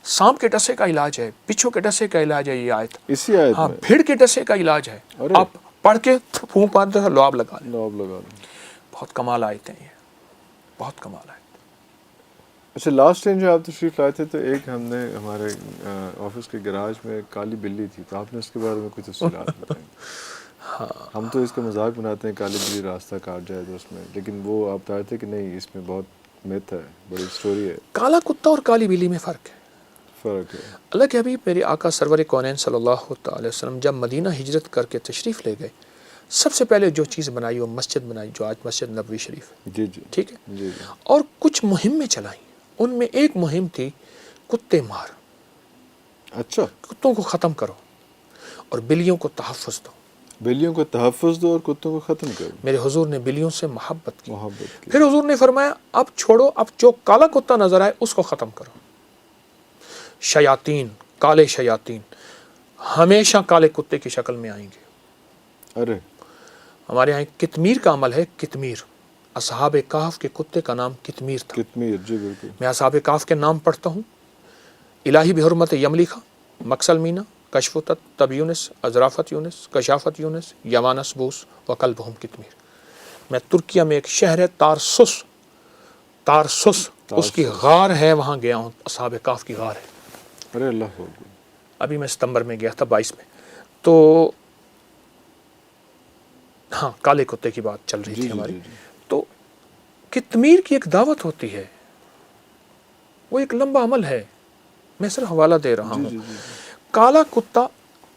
सांप के डसे का इलाज है, बिच्छू के डसे का इलाज है ये आयत। इसी आयत हाँ, में भीड़ के डसे का इलाज है। आप पढ़ के फूंक मारते हो, लौब लगा लो। बहुत कमाल आयत है ये, बहुत कमाल आयत। अच्छा, लास्ट टाइम जो आप तशरीफ लाए थे तो एक हमने हमारे ऑफिस के गैराज में काली बिल्ली थी, तो आपने उसके बारे में कुछ तफसीलात बताएं। हाँ, हम तो इसका मजाक बनाते हैं काली बिल्ली रास्ता काट जाए तो उसमें, लेकिन वो आप बता रहे थे कि नहीं, इसमें बहुत मिथ है, बड़ी स्टोरी है। काला कुत्ता और काली बिल्ली में फ़र्क है। अल्लाह के हबीब मेरे आका सरवर कौनैन सल्लल्लाहु अलैहि वसल्लम जब मदीना हिजरत करके तशरीफ़ ले गए, सबसे पहले जो चीज़ बनाई वो मस्जिद बनाई, जो आज मस्जिद नबवी शरीफ है। जी जी, ठीक है जी। और कुछ मुहिमें चलाई, उनमें एक मुहिम थी कुत्ते मार। अच्छा, कुत्तों को ख़त्म करो और बिल्लियों को तहफ़्फ़ुज़ दो। बिल्लियों को तहफ़्फ़ुज़ दो और कुत्तों को ख़त्म करो। मेरे हुजूर ने बिल्लियों से मोहब्बत की। फिर हुजूर ने फरमाया अब छोड़ो, अब जो काला कुत्ता नज़र आए उसको ख़त्म करो। शयातीन, काले शयातीन हमेशा काले कुत्ते की शक्ल में आएंगे। अरे, हमारे यहाँ कितमीर का अमल है, कितमीर। असहाब काफ के कुत्ते का नाम कितमीर था। कितमीर, जी बिल्कुल। मैं असहाब काफ के नाम पढ़ता हूँ, इलाही बिहुरमत यमलिखा, मक्सल मीना, कशफुतत, तब यूनिस, अजराफत यूनिस, कशाफत यूनिस, यमानस बूस व कल्बहुम कितमीर। मैं तुर्किया में एक शहर है तारसुस, तारसुस उसकी गार है, वहाँ गया हूँ, असहाब काफ की गार है। अरे अल्लाह, अभी मैं सितंबर में गया था 22 में। तो हाँ, काले कुत्ते की बात चल रही थी हमारी। तो कितमीर की एक दावत होती है, वो एक लंबा अमल है, मैं सिर्फ हवाला दे रहा हूँ। काला कुत्ता,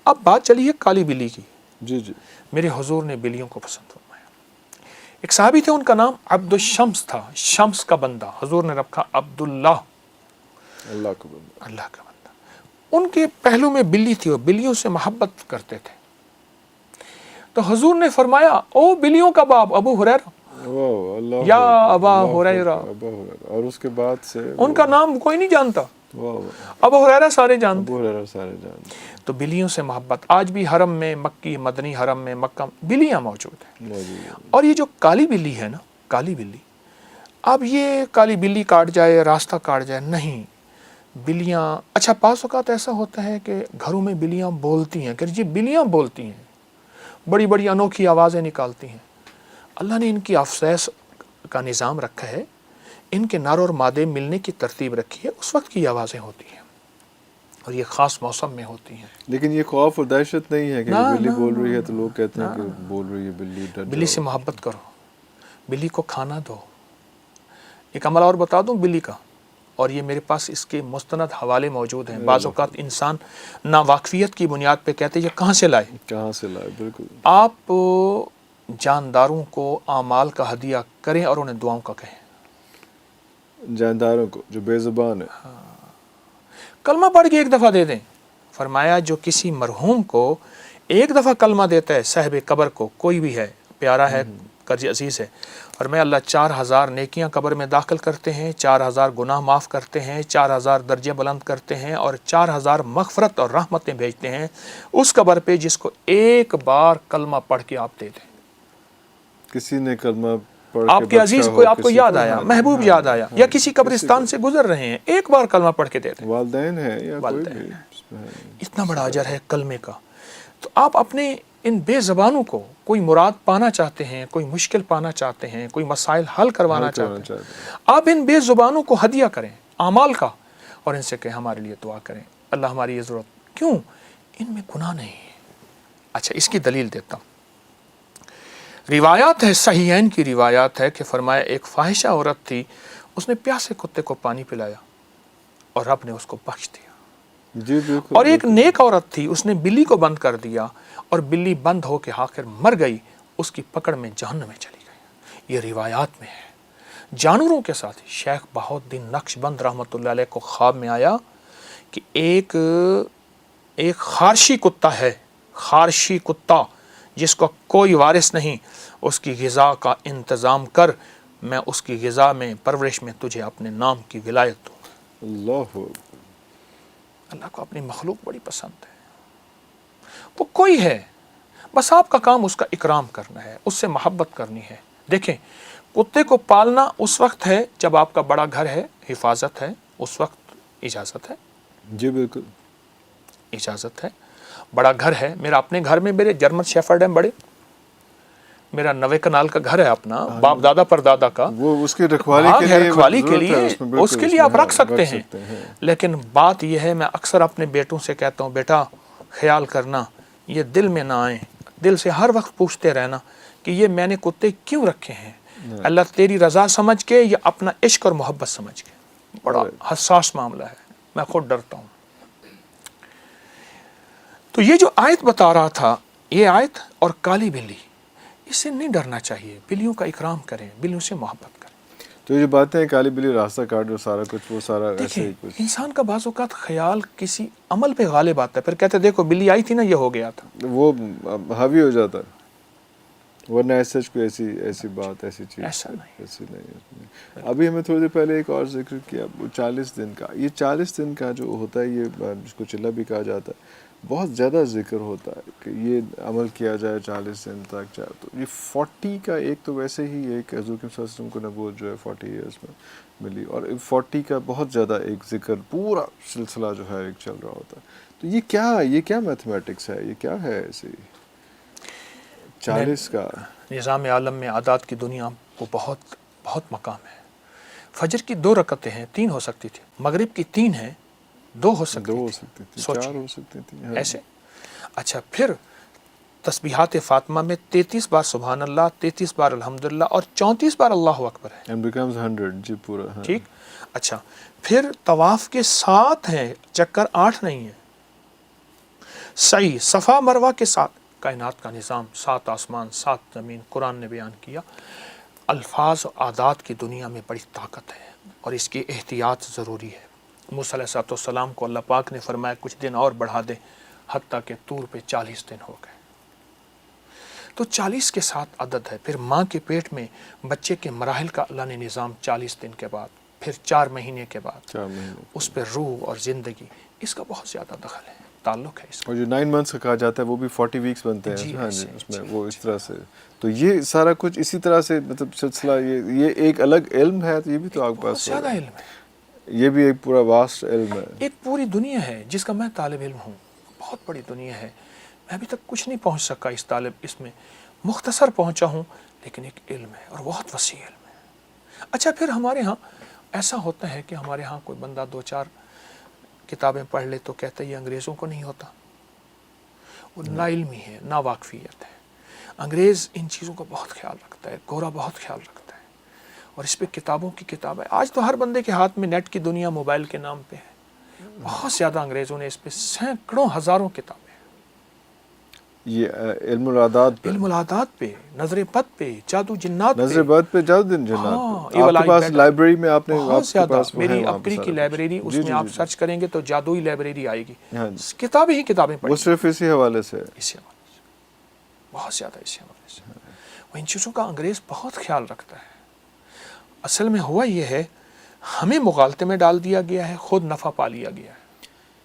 अब बात चली है काली बिल्ली की। जी जी, मेरे हुजूर ने बिल्लियों को पसंद फरमाया। एक साहबी थे, उनका नाम अब्दुल शम्स था, शम्स का बंदा। हुजूर ने रखा अब्दुल्लाह, अल्लाह का बंदा, अल्लाह का बंदा। उनके पहलू में बिल्ली थी, वो बिल्लियों से मोहब्बत करते थे। तो हुजूर ने फरमाया ओ बिल्लियों का बाप अबू हुरैरा, या अबा हुरैरा। और उसके बाद से उनका नाम कोई नहीं जानता, अबू हुरैरा सारे जानते। तो बिल्लियों से मोहब्बत आज भी हरम में, मक्की मदनी हरम में, मक्का बिल्लियाँ मौजूद हैं। और ये जो काली बिल्ली है ना, काली बिल्ली, अब ये काली बिल्ली काट जाए, रास्ता काट जाए, नहीं। बिल्लियाँ, अच्छा पास औक़ात ऐसा होता है कि घरों में बिल्लियाँ बोलती हैं, कि जी बिल्लियाँ बोलती हैं, बड़ी बड़ी अनोखी आवाज़ें निकालती हैं। अल्लाह ने इनकी अफसैस का निज़ाम रखा है, इनके नर और मादे मिलने की तरतीब रखी है, उस वक्त की आवाज़ें होती हैं और ये ख़ास मौसम में होती हैं। लेकिन ये खौफ और दहशत नहीं है कि बिल्ली बोल रही है तो लोग कहते हैं कि बोल रही है बिल्ली, डर जाओ। बिल्ली से मोहब्बत करो, बिल्ली को खाना दो। एक अमल और बता दूं बिल्ली का, और ये मेरे पास इसके मुस्तनद हवाले मौजूद हैं। बाज़ औक़ात इंसान नावाक़फ़ियत की बुनियाद पे कहते हैं ये कहाँ से लाए, बिल्कुल। आप जानदारों को आमाल का हदिया करें और उन्हें दुआओं का कहें। जानदारों को जो बेज़ुबान है, कलमा पढ़ के एक दफ़ा दे दें। फरमाया जो किसी मरहूम को एक दफ़ा कलमा देता है, साहिब कब्र को, कोई भी है, प्यारा है, कर्ज अजीज़ है, और मैं अल्लाह 4000 नेकियां कब्र में दाखिल करते हैं, 4000 गुनाह माफ़ करते हैं, 4000 दर्जे बुलंद करते हैं और 4000 मग़फ़रत और रहमतें भेजते हैं उस कब्र पे जिसको एक बार कलमा पढ़ के आप दे दें। किसी ने कलमा पढ़ आपके अजीज़ को, आपको याद आया, महबूब याद आया, या किसी कब्रिस्तान से गुजर रहे हैं, एक बार कलमा पढ़ के दे दें। वालिदैन है या कोई भी, इतना बड़ा अजर है कलमे का। तो आप अपने इन बेज़बानों को कोई मुराद पाना चाहते हैं, कोई मुश्किल पाना चाहते हैं, कोई मसाइल हल करवाना चाहते हैं, आप इन बेज़ुबानों को हदिया करें आमाल का और इनसे कहें हमारे लिए दुआ करें, अल्लाह हमारी ये ज़रूरत, क्यों, इनमें गुनाह नहीं है। अच्छा, इसकी दलील देता हूँ। रिवायात है, सहीहैन की रिवायात है कि फरमाया एक फाहिशा औरत थी, उसने प्यासे कुत्ते को पानी पिलाया और रब ने उसको बख्श दिया। जी, और एक नेक औरत थी, उसने बिल्ली को बंद कर दिया और बिल्ली बंद हो के आखिर मर गई, उसकी पकड़ में जहन्नम में चली गई। ये रिवायात में है। जानवरों के साथ शेख बहाउद्दीन नक्शबंद रहमतुल्लाह अलैह को ख्वाब में आया कि एक खारशी कुत्ता है, खारशी कुत्ता जिसका कोई वारिस नहीं, उसकी ग़िज़ा का इंतज़ाम कर, मैं उसकी ग़िज़ा में, परवरिश में तुझे अपने नाम की विलायत दूँगा। अल्लाह को अपनी मखलूक बड़ी पसंद है। वो कोई है, बस आपका काम उसका इकराम करना है, उससे मोहब्बत करनी है। देखें, कुत्ते को पालना उस वक्त है जब आपका बड़ा घर है, हिफाजत है, उस वक्त इजाज़त है। جی بالکل. اجازت ہے. بڑا گھر ہے میرا اپنے گھر میں، میرے جرمن شیفرڈ ہیں بڑے، میرا 90 کنال کا گھر ہے اپنا، باپ دادا پر دادا کا، وہ اس کی رکھوالی بھاگ کے ہے لیے رکھوالی کے ضرورت ہے لیے، اس میں، بالکل اس کے لیے میں آپ رکھ سکتے رکھ ہیں. ہیں. لیکن بات یہ ہے، میں اکثر اپنے بیٹوں سے کہتا ہوں بیٹا خیال کرنا، یہ دل میں نہ آئیں، دل سے ہر وقت پوچھتے رہنا کہ یہ میں نے کتے کیوں رکھے ہیں، اللہ تیری رضا سمجھ کے یا اپنا عشق اور محبت سمجھ کے. بڑا حساس معاملہ ہے، میں خود ڈرتا ہوں. تو یہ جو آیت بتا رہا تھا، یہ آیت اور کالی بلی، اس سے نہیں ڈرنا چاہیے. بلیوں کا اکرام کریں، بلیوں سے محبت کریں. تو یہ جو باتیں ہیں کالی بلی راستہ کاٹ جو سارا کچھ، وہ سارا ایسے دیکھیں ہی کچھ. انسان کا بعض اوقات خیال کسی عمل پہ غالب آتا ہے، پھر کہتے ہیں دیکھو بلی آئی تھی نا، یہ ہو گیا تھا. وہ حاوی ہو جاتا ہے، ورنہ ایسا کوئی ایسی بات، ایسی چیز ایسا نہیں. ایسی نہیں. ابھی ہمیں تھوڑی دیر پہلے ایک اور ذکر کیا، وہ 40 دن کا، یہ 40 دن کا جو ہوتا ہے، یہ جس کو چلہ بھی کہا جاتا ہے، بہت زیادہ ذکر ہوتا ہے کہ یہ عمل کیا جائے 40 دن تک. تو یہ 40 کا ایک تو ویسے ہی ایک حضور صلی اللہ علیہ وسلم کو نبوت جو ہے 40 ایئرس میں ملی، اور 40 کا بہت زیادہ ایک ذکر پورا سلسلہ جو ہے ایک چل رہا ہوتا ہے. تو یہ کیا میتھمیٹکس ہے، یہ کیا ہے ایسے 40 کا؟ نظام عالم میں اعداد کی دنیا کو بہت بہت مقام ہے. فجر کی 2 رکعتیں ہیں، 3 ہو سکتی تھی. مغرب کی 3 ہیں، 2 ہو سکتی 2 ہو تھی. سکتی تھی، سوچیے 4 ہو سکتی تھی. ایسے. اچھا پھر تسبیحات فاطمہ میں 33 بار سبحان اللہ، 33 بار الحمدللہ اور 34 بار اللہ اکبر ہے. And becomes 100 جی پورا. ٹھیک. اچھا پھر طواف کے 7 ہیں، چکر 8 نہیں ہیں. سعی صفا مروہ کے 7. کائنات کا نظام، 7 آسمان 7 زمین، قرآن نے بیان کیا. الفاظ و عادات کی دنیا میں بڑی طاقت ہے اور اس کی احتیاط ضروری ہے. موسیٰ علیہ السلام کو اللہ پاک نے فرمایا کچھ دن اور بڑھا دے، حتیٰ کہ طور پہ 40 دن ہو گئے. تو 40 کے 7 عدد ہے. پھر ماں کے پیٹ میں بچے کے مراحل کا اللہ نے نظام 40 دن کے بعد، پھر 4 مہینے کے بعد 4 مہینے اس پہ روح اور زندگی، اس کا بہت زیادہ دخل ہے، تعلق ہے اس کا. اور جو 9 منتھس کا کہا جاتا ہے وہ بھی 40 ویکس بنتے ہیں. جی ہاں جی ایسے، اس میں جی، وہ اس طرح سے. تو یہ سارا کچھ اسی طرح سے مطلب سلسلہ، یہ ایک الگ علم ہے. تو یہ بھی تو آپ کے بہت پاس زیادہ علم ہے. یہ بھی ایک پورا واسٹ علم ہے. ایک پوری دنیا ہے جس کا میں طالب علم ہوں، بہت بڑی دنیا ہے. میں ابھی تک کچھ نہیں پہنچ سکا اس میں مختصر پہنچا ہوں، لیکن ایک علم ہے اور بہت وسیع علم ہے. اچھا پھر ہمارے ہاں ایسا ہوتا ہے کہ ہمارے ہاں کوئی بندہ 2-4 کتابیں پڑھ لے تو کہتا ہے یہ انگریزوں کو نہیں ہوتا. وہ نا علمی ہے، نا واقفیت ہے. انگریز ان چیزوں کا بہت خیال رکھتا ہے، گورا بہت خیال رکھتا ہے، اور اس پہ کتابوں کی کتاب ہے. آج تو ہر بندے کے ہاتھ میں نیٹ کی دنیا موبائل کے نام پہ ہے. بہت زیادہ انگریزوں نے اس پہ سینکڑوں ہزاروں کتابیں، یہ علم العادات پہ، علم العادات پہ، نظر بد پہ، جادو جنات پہ. نظر بات پہ، جادو دن ہاں، جنات پہ. یہ آپ والا کے پاس iPad لائبریری میں آپ نے بہت زیادہ. میری وہاں پہ اپری سارا کی کچھ. لائبریری، اس جی میں جی آپ جی. سرچ کریں گے تو جادوئی لائبریری آئے گی. ہاں جی. کتابیں ہی کتابیں وہ پڑھیں. صرف اسی حوالے سے ہے. اسی حوالے سے، بہت زیادہ اسی حوالے سے. وہ ان چیزوں کا انگریز بہت خیال رکھتا ہے. اصل میں ہوا یہ ہے، ہمیں مغالطے میں ڈال دیا گیا ہے، خود نفع پا لیا گیا ہے.